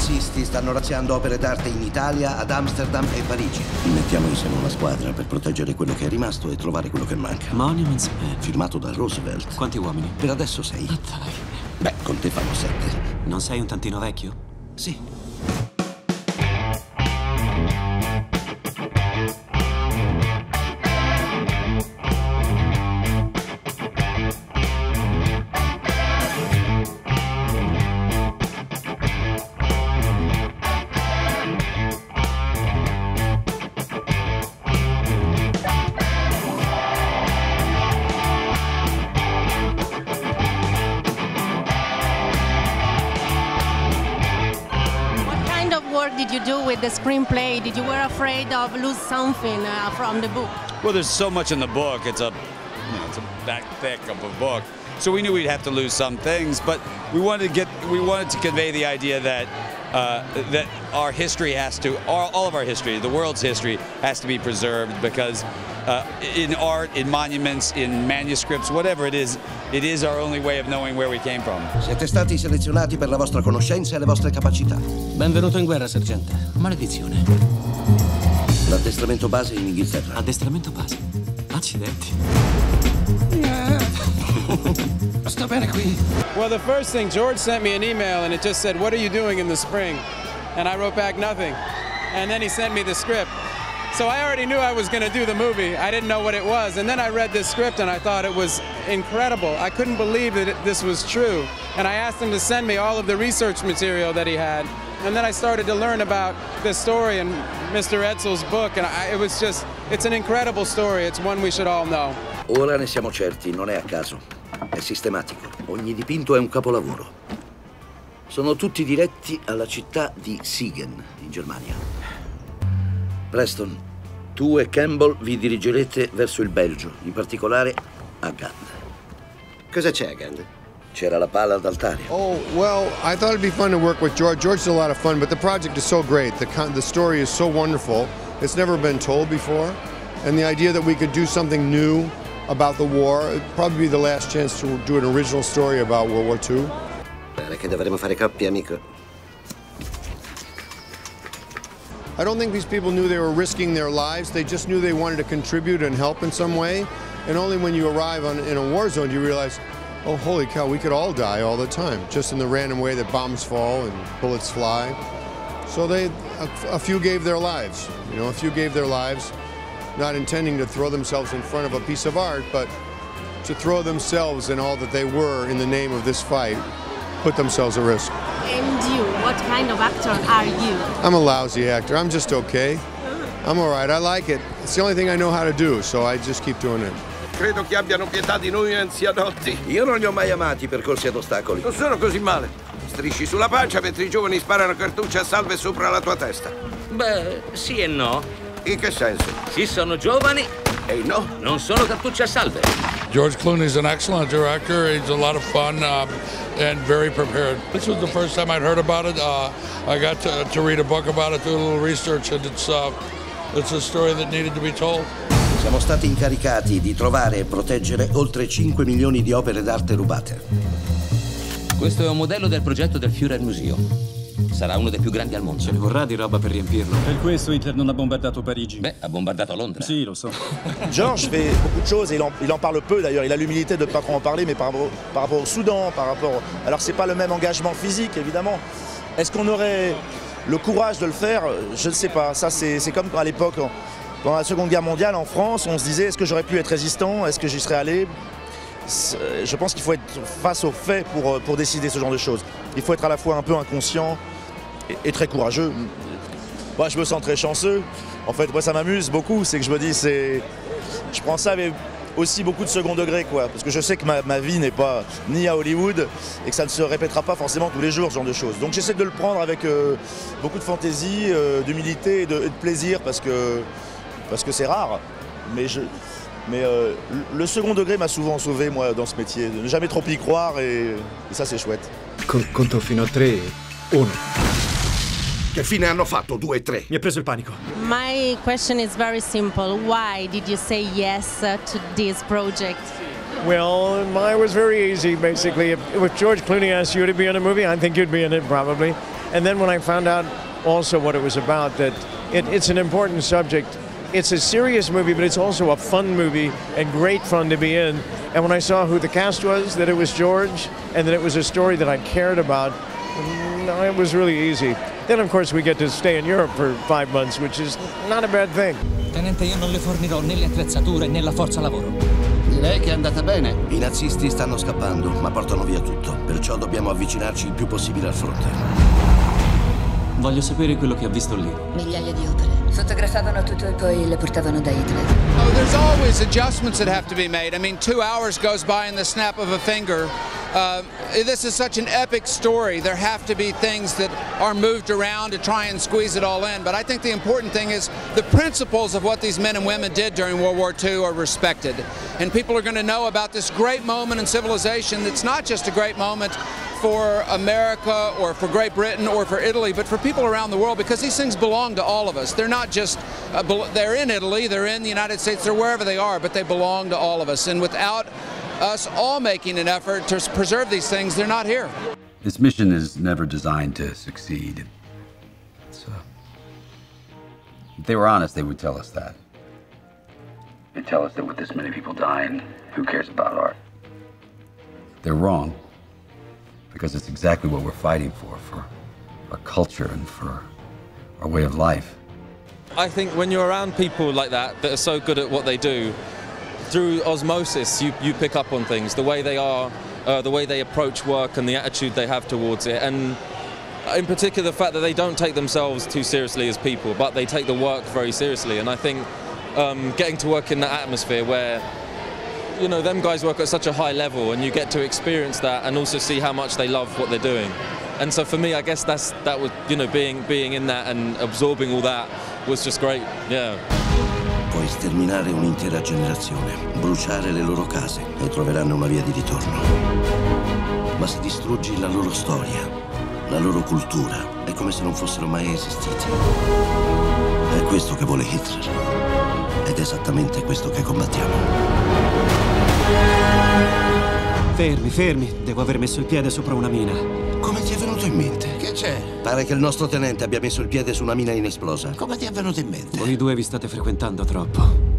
nazisti stanno razziando opere d'arte in Italia, ad Amsterdam e Parigi. Mettiamo insieme una squadra per proteggere quello che è rimasto e trovare quello che manca. Monuments Man. Firmato da Roosevelt. Quanti uomini? Per adesso 6. Ah, dai. Beh, con te fanno 7. Non sei un tantino vecchio? Sì. Did you do with the screenplay? Did you were afraid of lose something from the book? Well, there's so much in the book. It's a that thick of a book. So we knew we'd have to lose some things, but we wanted to convey the idea that that our history has to, all of our history, the world's history, has to be preserved because in art, in monuments, in manuscripts, whatever it is our only way of knowing where we came from. Siete stati selezionati per la vostra conoscenza e le vostre capacità. Benvenuto in guerra, sergente. Maledizione. L'addestramento base in Inghilterra. Addestramento base? Accidenti. Sta bene qui. Well, the first thing, George sent me an email and it just said, "What are you doing in the spring?" And I wrote back nothing. And then he sent me the script. So I already knew I was going to do the movie. I didn't know what it was. And then I read this script and I thought it was incredible. I couldn't believe that this was true. And I asked him to send me all of the research material that he had. And then I started to learn about this story in Mr. Edsel's book. And it was just, it's an incredible story. It's one we should all know. Ora ne siamo certi, non è a caso. È sistematico. Ogni dipinto è un capolavoro. Sono tutti diretti alla città di Siegen, in Germania. Preston, tu e Campbell vi dirigerete verso il Belgio, in particolare a Gand. Cosa c'è a Gand? C'era la pala d'altare. Oh, well, I thought it'd be fun to work with George. George's a lot of fun, but the project is so great. The story is so wonderful. It's never been told before. And the idea that we could do something new about the war, it'd probably be the last chance to do an original story about World War II. Pare che dovremmo fare coppia, amico. I don't think these people knew they were risking their lives. They just knew they wanted to contribute and help in some way. And only when you arrive in a war zone do you realize, oh, holy cow, we could all die all the time, just in the random way that bombs fall and bullets fly. So a few gave their lives, a few gave their lives, not intending to throw themselves in front of a piece of art, but to throw themselves and all that they were in the name of this fight, put themselves at risk. And you, what kind of actor are you? I'm a lousy actor. I'm just okay. I'm all right. I like it. It's the only thing I know how to do, so I just keep doing it. Credo che abbiano pietà di noi anzianotti. Io non li ho mai amati i percorsi ad ostacoli. Non sono così male. Strisci sulla pancia mentre i giovani sparano cartucce a salve sopra la tua testa. Beh, sì e no. In che senso? Sì, sono giovani. E no? Non sono cartucce a salve. George Clooney is an excellent director. He's a lot of fun and very prepared. This was the first time I'd heard about it. I got to read a book about it, do a little research, and it's a story that needed to be told. Siamo stati incaricati di trovare e proteggere oltre 5 milioni di opere d'arte rubate. Questo è un modello del progetto del Führer Museum. Sarà uno dei più grandi al mondo. Ce ne vorrà di roba per riempirlo. Per questo Hitler non ha bombardato Parigi. Beh, ha bombardato Londra. Sì, lo so. George fait beaucoup de choses et il en parle peu d'ailleurs. Il a l'humilité de ne pas trop en parler, mais par rapport au Soudan, par rapport... Alors c'est pas le même engagement physique, évidemment. Est-ce qu'on aurait le courage de le faire? Je ne sais pas. Ça, c'est comme à l'époque, pendant la Seconde Guerre mondiale, en France, on se disait, est-ce que j'aurais pu être résistant? Est-ce que j'y serais allé? Je pense qu'il faut être face aux faits pour décider ce genre de choses. Il faut être à la fois un peu inconscient et très courageux. Moi, je me sens très chanceux. En fait, moi, ça m'amuse beaucoup. C'est que je me dis, je prends ça avec aussi beaucoup de second degré, quoi. Parce que je sais que ma vie n'est pas ni à Hollywood et que ça ne se répétera pas forcément tous les jours, ce genre de choses. Donc, j'essaie de le prendre avec beaucoup de fantaisie, d'humilité et de plaisir parce que c'est rare. Mais le second degré m'a souvent sauvé, moi, dans ce métier. De ne jamais trop y croire et ça, c'est chouette. Conto fino a 3. 1. Che fine hanno fatto 2 e 3? Mi ha preso il panico. My question is very simple. Why did you say yes to this project? Well, mine was very easy, basically. If George Clooney asked you to be in a movie, I think you'd be in it, probably. And then when I found out also what it was about, that it's an important subject. It's a serious movie, but it's also a fun movie and great fun to be in. And when I saw who the cast was, that it was George, and that it was a story that I cared about, it was really easy. Then, of course, we get to stay in Europe for 5 months, which is not a bad thing. Tenente, io non le fornirò né le attrezzature né la forza lavoro. Direi che è andata bene. I nazisti stanno scappando, ma portano via tutto. Perciò dobbiamo avvicinarci il più possibile al fronte. Voglio sapere quello che ha visto lì. Migliaia di opere. Fotografavano tutto e poi le portavano da Hitler. Oh, there's always adjustments that have to be made. I mean, 2 hours goes by in the snap of a finger. This is such an epic story. There have to be things that are moved around to try and squeeze it all in. But I think the important thing is the principles of what these men and women did during World War II are respected. And people are going to know about this great moment in civilization that's not just a great moment for America or for Great Britain or for Italy, but for people around the world, because these things belong to all of us. They're not just, they're in Italy, they're in the United States, they're wherever they are, but they belong to all of us. And without us all making an effort to preserve these things, they're not here. This mission is never designed to succeed. If they were honest, they would tell us that. They'd tell us that with this many people dying, who cares about art? They're wrong, because it's exactly what we're fighting for our culture and for our way of life. I think when you're around people like that are so good at what they do, through osmosis you pick up on things, the way they are, the way they approach work and the attitude they have towards it, and in particular the fact that they don't take themselves too seriously as people, but they take the work very seriously. And I think getting to work in that atmosphere where, you know, them guys work at such a high level and you get to experience that and also see how much they love what they're doing. And so for me, I guess that was, you know, being in that and absorbing all that was just great, yeah. Puoi sterminare un'intera generazione, bruciare le loro case e troveranno una via di ritorno. Ma se distruggi la loro storia, la loro cultura, è come se non fossero mai esistiti. È questo che vuole Hitler. Ed è esattamente questo che combattiamo. Fermi, fermi. Devo aver messo il piede sopra una mina. Come ti è venuto in mente? Che c'è? Pare che il nostro tenente abbia messo il piede su una mina inesplosa. Come ti è venuto in mente? Voi due vi state frequentando troppo.